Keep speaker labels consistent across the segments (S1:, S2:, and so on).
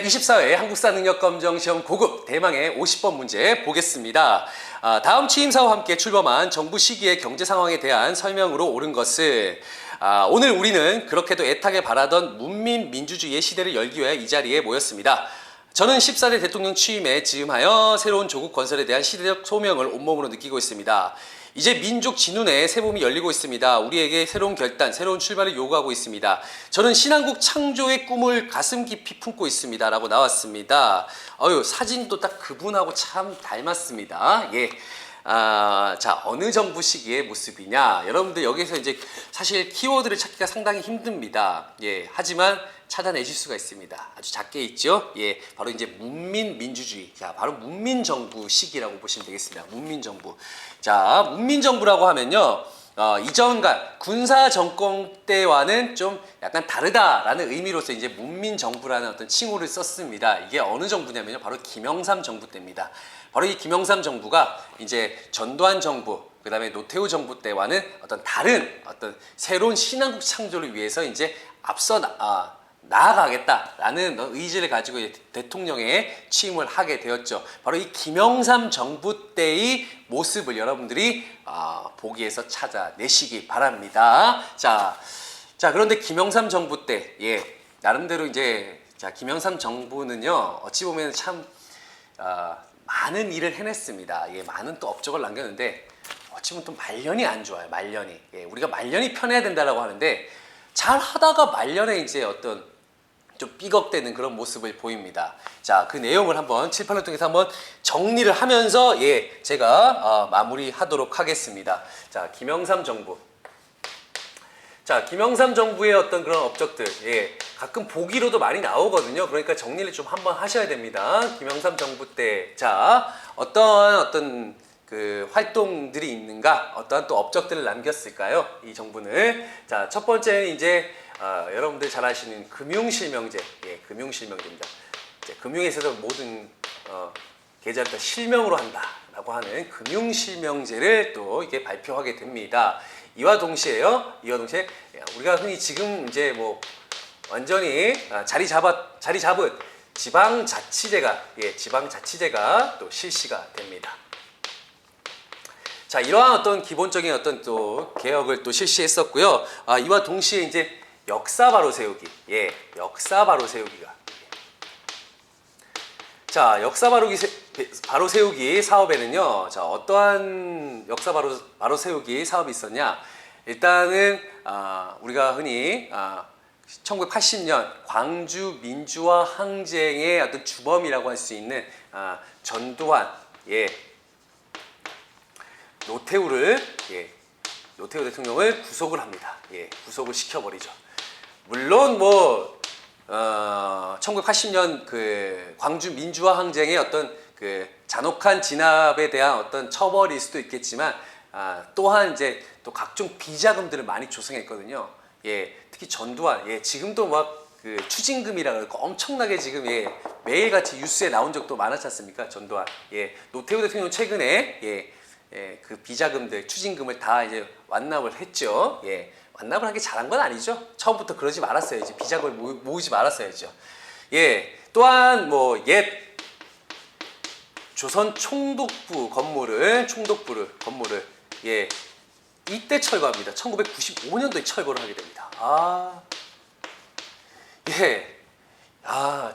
S1: 제94회 한국사능력검정시험 고급 대망의 50번 문제 보겠습니다. 다음 취임사와 함께 출범한 정부 시기의 경제 상황에 대한 설명으로 옳은 것을 오늘 우리는 그렇게도 애타게 바라던 문민민주주의의 시대를 열기 위해 이 자리에 모였습니다. 저는 14대 대통령 취임에 즈음하여 새로운 조국 건설에 대한 시대적 소명을 온몸으로 느끼고 있습니다. 이제 민족 진운의 새봄이 열리고 있습니다. 우리에게 새로운 결단, 새로운 출발을 요구하고 있습니다. 저는 신한국 창조의 꿈을 가슴 깊이 품고 있습니다. 라고 나왔습니다. 사진도 딱 그분하고 참 닮았습니다. 예. 자, 어느 정부 시기의 모습이냐? 여러분들 여기서 이제 사실 키워드를 찾기가 상당히 힘듭니다. 예. 하지만 찾아내실 수가 있습니다. 아주 작게 있죠? 예. 바로 이제 문민민주주의. 자, 바로 문민정부 시기라고 보시면 되겠습니다. 문민정부. 자, 문민정부라고 하면요. 이전과 군사 정권 때와는 좀 약간 다르다라는 의미로서 이제 문민정부라는 어떤 칭호를 썼습니다. 이게 어느 정부냐면요. 바로 김영삼 정부 때입니다. 바로 이 김영삼 정부가 이제 전두환 정부, 그 다음에 노태우 정부 때와는 어떤 다른 어떤 새로운 신한국 창조를 위해서 이제 앞서 나아가겠다라는 의지를 가지고 대통령에 취임을 하게 되었죠. 바로 이 김영삼 정부 때의 모습을 여러분들이 보기에서 찾아내시기 바랍니다. 자, 그런데 김영삼 정부 때, 예, 나름대로 이제, 김영삼 정부는요, 어찌 보면 참, 많은 일을 해냈습니다. 예, 많은 또 업적을 남겼는데, 어찌 보면 또 말년이 안 좋아요, 말년이. 예, 우리가 말년이 편해야 된다라고 하는데, 잘 하다가 말년에 이제 어떤 좀 삐걱대는 그런 모습을 보입니다. 자, 그 내용을 한번 칠판을 통해서 한번 정리를 하면서 예, 제가 마무리하도록 하겠습니다. 자, 김영삼 정부. 자, 김영삼 정부의 어떤 그런 업적들, 예, 가끔 보기로도 많이 나오거든요. 그러니까 정리를 좀 한번 하셔야 됩니다. 김영삼 정부 때, 자, 어떤 그 활동들이 있는가, 어떠한 또 업적들을 남겼을까요? 이 정부는. 자, 첫 번째는 이제 여러분들 잘 아시는 금융실명제, 예, 금융실명제입니다. 이제 금융에서도 모든 계좌를 다 실명으로 한다라고 하는 금융실명제를 또 이게 발표하게 됩니다. 이와 동시에요. 우리가 흔히 지금 이제 뭐 완전히 자리 잡은 지방자치제가, 예, 지방자치제가 또 실시가 됩니다. 자, 이러한 어떤 기본적인 어떤 또 개혁을 또 실시했었고요. 이와 동시에 이제 역사 바로 세우기. 예, 역사 바로 세우기가. 자, 역사 바로 세우기 사업에는요. 자, 어떠한 역사 바로 세우기 사업이 있었냐? 일단은 우리가 흔히 1980년 광주 민주화 항쟁의 어떤 주범이라고 할 수 있는 전두환, 예, 노태우 대통령을 구속을 합니다. 예, 구속을 시켜버리죠. 물론 뭐 1980년 그 광주 민주화 항쟁의 어떤 그 잔혹한 진압에 대한 어떤 처벌일 수도 있겠지만 또한 이제 또 각종 비자금들을 많이 조성했거든요. 예, 특히 전두환, 예, 지금도 막 그 추징금이라 그러고 엄청나게 지금 예, 매일같이 뉴스에 나온 적도 많았지 않습니까? 전두환. 예, 노태우 대통령 최근에 그 비자금들, 추징금을 다 이제 완납을 했죠. 예, 완납을 하기 잘한 건 아니죠. 처음부터 그러지 말았어야지. 비자금을 모으지 말았어야죠. 예, 또한 뭐 옛 조선 총독부 건물을 예, 이때 철거합니다. 1995년도에 철거를 하게 됩니다. 예,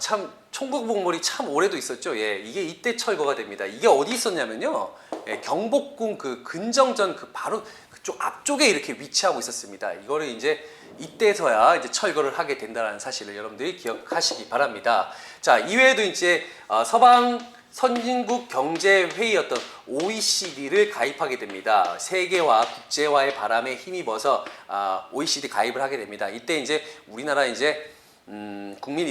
S1: 참 총독부 건물이 참 오래도 있었죠. 예, 이게 이때 철거가 됩니다. 이게 어디 있었냐면요. 예, 경복궁 그 근정전 그 바로 그쪽 앞쪽에 이렇게 위치하고 있었습니다. 이거를 이제 이때서야 이제 철거를 하게 된다는 사실을 여러분들이 기억하시기 바랍니다. 자, 이외에도 이제 서방 선진국 경제회의였던 OECD를 가입하게 됩니다. 세계화, 국제화의 바람에 힘입어서 OECD 가입을 하게 됩니다. 이때 이제 우리나라 이제 국민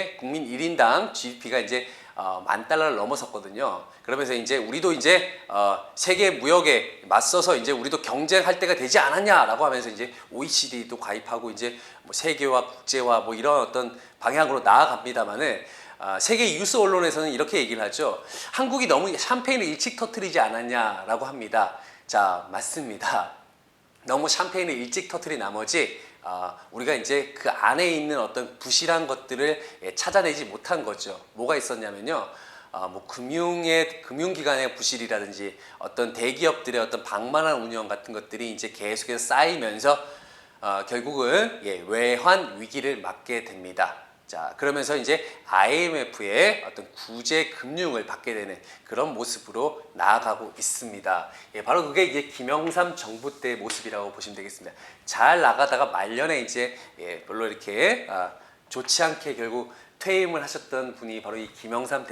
S1: 1인당 GDP가 이제 $10,000를 넘어섰거든요. 그러면서 이제 우리도 이제 세계 무역에 맞서서 이제 우리도 경쟁할 때가 되지 않았냐라고 하면서 이제 OECD도 가입하고 이제 뭐 세계화, 국제화 뭐 이런 어떤 방향으로 나아갑니다만은 세계 유수 언론에서는 이렇게 얘기를 하죠. 한국이 너무 샴페인을 일찍 터뜨리지 않았냐라고 합니다. 자, 맞습니다. 너무 샴페인을 일찍 터뜨린 나머지 우리가 이제 그 안에 있는 어떤 부실한 것들을 찾아내지 못한 거죠. 뭐가 있었냐면요. 뭐 금융기관의 부실이라든지 어떤 대기업들의 어떤 방만한 운영 같은 것들이 이제 계속해서 쌓이면서 결국은 외환 위기를 맞게 됩니다. 자, 그러면서 이제 IMF의 어떤 구제 금융을 받게 되는 그런 모습으로 나아가고 있습니다. 바로 그게 이제 김영삼 정부 때의 모습이라고 보시면 되겠습니다. 잘 나가다가 말년에 이제 별로 이렇게 좋지 않게 결국 퇴임을 하셨던 분이 바로 이 김영삼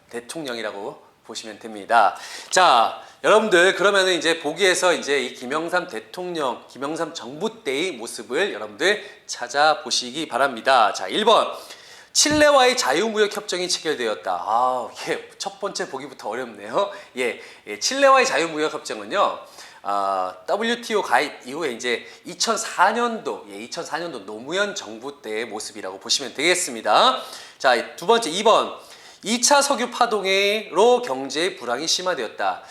S1: 대통령이라고 보시면 됩니다. 자, 여러분들 그러면은 이제 보기에서 이제 이 김영삼 대통령, 김영삼 정부 때의 모습을 여러분들 찾아보시기 바랍니다. 자, 1번. 칠레와의 자유무역 협정이 체결되었다. 첫 번째 보기부터 어렵네요. 칠레와의 자유무역 협정은요. WTO 가입 이후에 이제 2004년도 노무현 정부 때의 모습이라고 보시면 되겠습니다. 자, 두 번째 2번. 2차 석유 파동으로 경제의 불황이 심화되었다.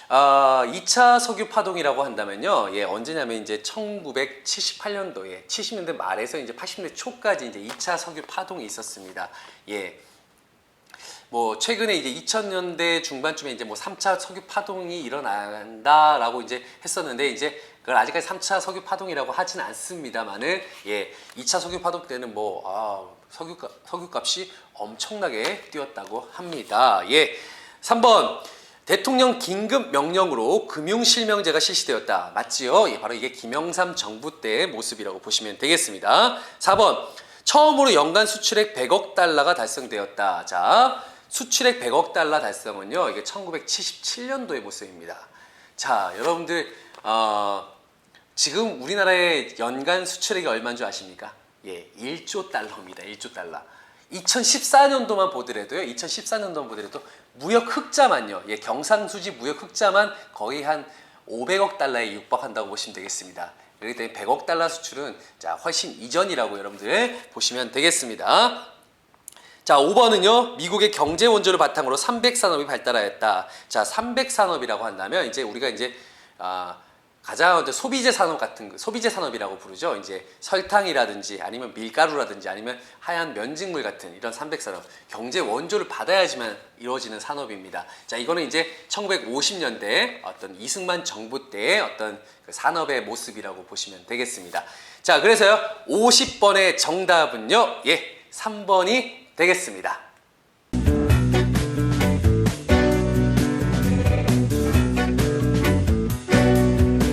S1: 2차 석유 파동이라고 한다면요. 언제냐면 이제 1978년도에 70년대 말에서 이제 80년대 초까지 이제 2차 석유 파동이 있었습니다. 뭐 최근에 이제 2000년대 중반쯤에 이제 뭐 3차 석유 파동이 일어난다라고 이제 했었는데 이제 그걸 아직까지 3차 석유 파동이라고 하진 않습니다만은 2차 석유 파동 때는 뭐 석유값이 엄청나게 뛰었다고 합니다. 3번. 대통령 긴급 명령으로 금융실명제가 실시되었다. 맞지요? 바로 이게 김영삼 정부 때의 모습이라고 보시면 되겠습니다. 4번. 처음으로 연간 수출액 100억 달러가 달성되었다. 자, 수출액 100억 달러 달성은요. 이게 1977년도의 모습입니다. 자, 여러분들 지금 우리나라의 연간 수출액이 얼마인 줄 아십니까? 1조 달러입니다. 1조 달러. 2014년도만 보더라도요. 무역 흑자만요. 경상수지 무역 흑자만 거의 한 500억 달러에 육박한다고 보시면 되겠습니다. 그렇기 때문에 100억 달러 수출은 훨씬 이전이라고 여러분들 보시면 되겠습니다. 자, 5번은요. 미국의 경제 원조를 바탕으로 300산업이 발달하였다. 자, 300산업이라고 한다면 이제 우리가 이제 가장 이제 소비재 산업 같은 거, 소비재 산업이라고 부르죠. 이제 설탕이라든지 아니면 밀가루라든지 아니면 하얀 면직물 같은 이런 300산업, 경제 원조를 받아야지만 이루어지는 산업입니다. 자, 이거는 이제 1950년대 어떤 이승만 정부 때의 어떤 그 산업의 모습이라고 보시면 되겠습니다. 자, 그래서요. 50번의 정답은요. 3번이 되겠습니다.